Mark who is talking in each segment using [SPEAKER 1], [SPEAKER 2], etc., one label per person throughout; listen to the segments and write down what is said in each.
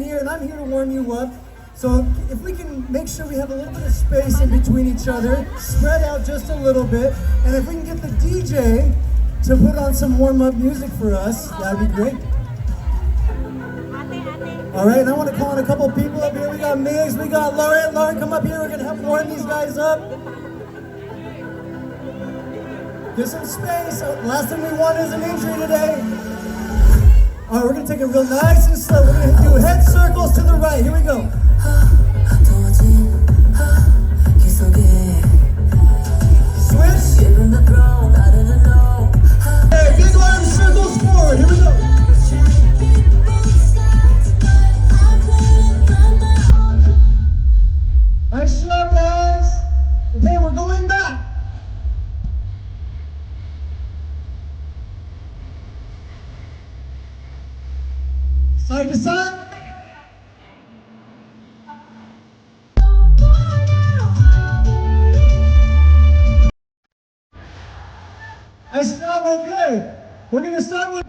[SPEAKER 1] engineer, and I'm here to warm you up. So if we can make sure we have a little bit of space in between each other, spread out just a little bit, and if we can get the DJ to put on some warm-up music for us, that'd be great. All right, and I want to call on a couple people up here. We got Migs, we got Lauren. Lauren, come up here. We're gonna help warm these guys up. Get some space. Last thing we want is an injury today. All right, we're gonna take it real nice and slow. We're gonna do head circles to the right. Here we go. Switch. Hey, big arm circles forward. Here we go. Nice job, guys. Okay, we're going back. Side to side. Nice job, okay. We're going to start with...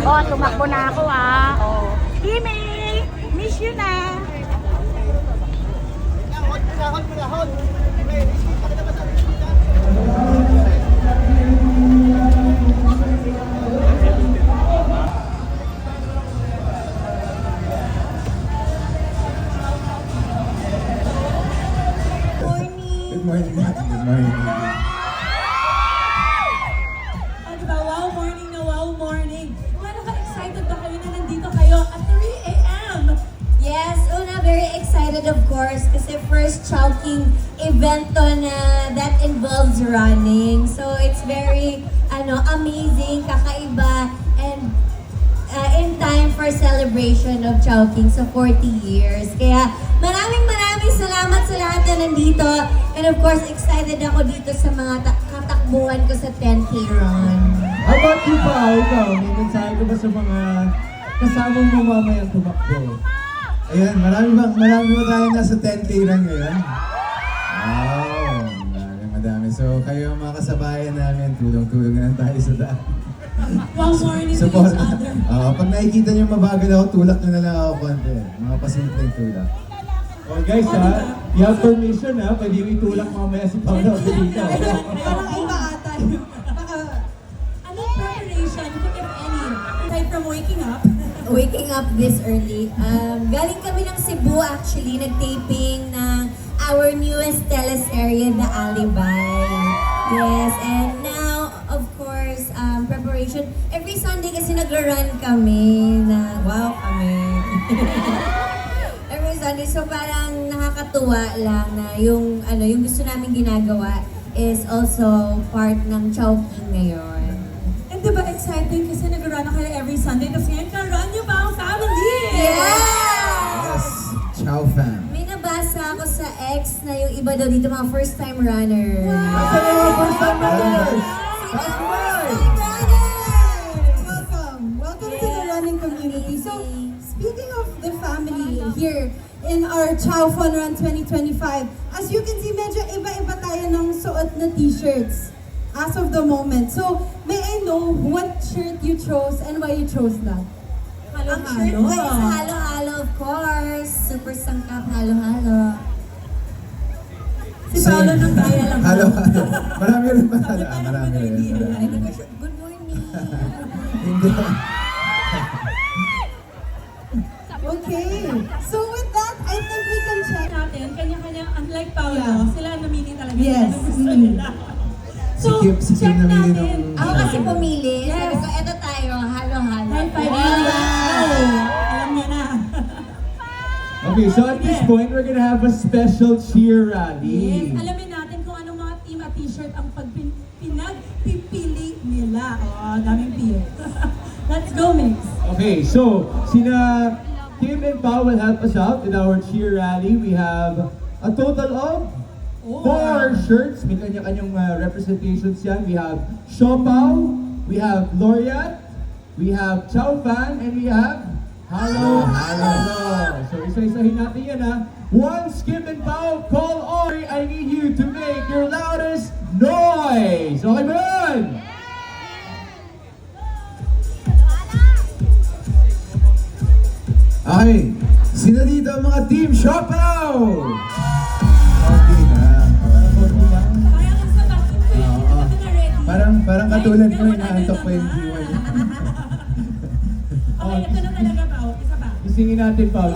[SPEAKER 2] Oh, tumakbo na ako ah. Oh. Kimi, miss you na.
[SPEAKER 1] Good morning. Good morning.
[SPEAKER 3] Diba? Wow morning na wow morning. Gano'n ka-excited ba excited of course kasi first Chowking event to na that involves running. So it's very amazing, kakaiba, and in time for celebration of Chowking sa 40 years. Kaya maraming salamat sa lahat na nandito. And of course, excited ako dito sa mga katakbuhan ko sa 10K run.
[SPEAKER 4] How about you pa? Ikaw, may mensahe ka ba sa mga kasama mo mamayang tumakbo?
[SPEAKER 5] Ayan, marami ba tayo nasa 10K run ngayon? Wow, madami. So, kayo ang mga kasabayan namin, tulong-tulong na lang tayo sa daan.
[SPEAKER 6] One morning to
[SPEAKER 5] Support.
[SPEAKER 6] each other.
[SPEAKER 5] Pag nakikita nyo mabagal ako, tulak nyo na lang ako konti. Mga pasimpleng tulak.
[SPEAKER 4] Oh guys you have permission pwede yung itulak mamaya si Paolo dito.
[SPEAKER 6] Parang iba ata. Anong preparation, if any, aside from waking up?
[SPEAKER 3] Waking up this early. Galing kami ng Cebu actually, nag-taping ng our newest teleserye, The Alibi. Yes, and now, of course, preparation. Every Sunday kasi nag-run kami na, wow kami. Every Sunday, so parang nakakatuwa lang na yung gusto namin ginagawa is also part ng Chowking ngayon.
[SPEAKER 6] And diba exciting kasi nag-run na kayo every Sunday, tapos ngayon ka-run niyo pa ang family!
[SPEAKER 5] Yes! Ciao, fam!
[SPEAKER 3] May nabasa ako sa X na yung iba daw dito mga first-time runners.
[SPEAKER 1] Asa na mga first time runners?
[SPEAKER 6] Welcome to the running community. So, speaking of the family here in our Chow Fun Run 2025, as you can see, medyo iba-iba tayo ng suot na t-shirts as of the moment. So, may I know what shirt you chose and why you chose that?
[SPEAKER 3] Ang shirt ko is halo-halo, of course. Super sangkap, halo-halo.
[SPEAKER 6] Si Paolo nung kaya lang.
[SPEAKER 5] Halo. Marami rin pa pala. Marami rin.
[SPEAKER 3] Good morning.
[SPEAKER 5] Hindi.
[SPEAKER 6] Okay. So with that, I think we can check natin. Kanya-kanya, unlike Paolo, sila namili talaga. Yes.
[SPEAKER 3] Mm.
[SPEAKER 6] Ano gusto nila. So,
[SPEAKER 5] Si Kim
[SPEAKER 6] check
[SPEAKER 5] namili
[SPEAKER 6] natin.
[SPEAKER 5] nung-
[SPEAKER 3] Ako kasi pumili.
[SPEAKER 6] Yes.
[SPEAKER 3] Sabi ko, eto tayo, halo-halo.
[SPEAKER 6] High five. Alam niya na.
[SPEAKER 4] Okay, so at this point, we're gonna have a special cheer rally.
[SPEAKER 6] Yes, alamin natin kung anong mga team at t-shirt ang pinagpipili nila. Oh, daming pili. Let's go, Mix.
[SPEAKER 4] Okay, so sina Kim and Pao will help us out in our cheer rally. We have a total of 4 shirts. May kanya-kanyang representations yan. We have Siopaw, we have Laureate, we have Chow Fan, and we have Halo. So isa-isahin natin yan Once Kim and Pao call Ori, I need you to make your loudest noise. Okay ba yun?
[SPEAKER 5] Okay, sino dito ang mga team Siopaw? Okay na.
[SPEAKER 6] Kaya ka sa bakit ko yun.
[SPEAKER 5] Oo.
[SPEAKER 6] Hindi ka ready.
[SPEAKER 5] Parang katulad mo, inaantok pa yung viewers.
[SPEAKER 6] Okay, ito na talaga, Pao. Isa pa.
[SPEAKER 4] Isingin natin, Pao.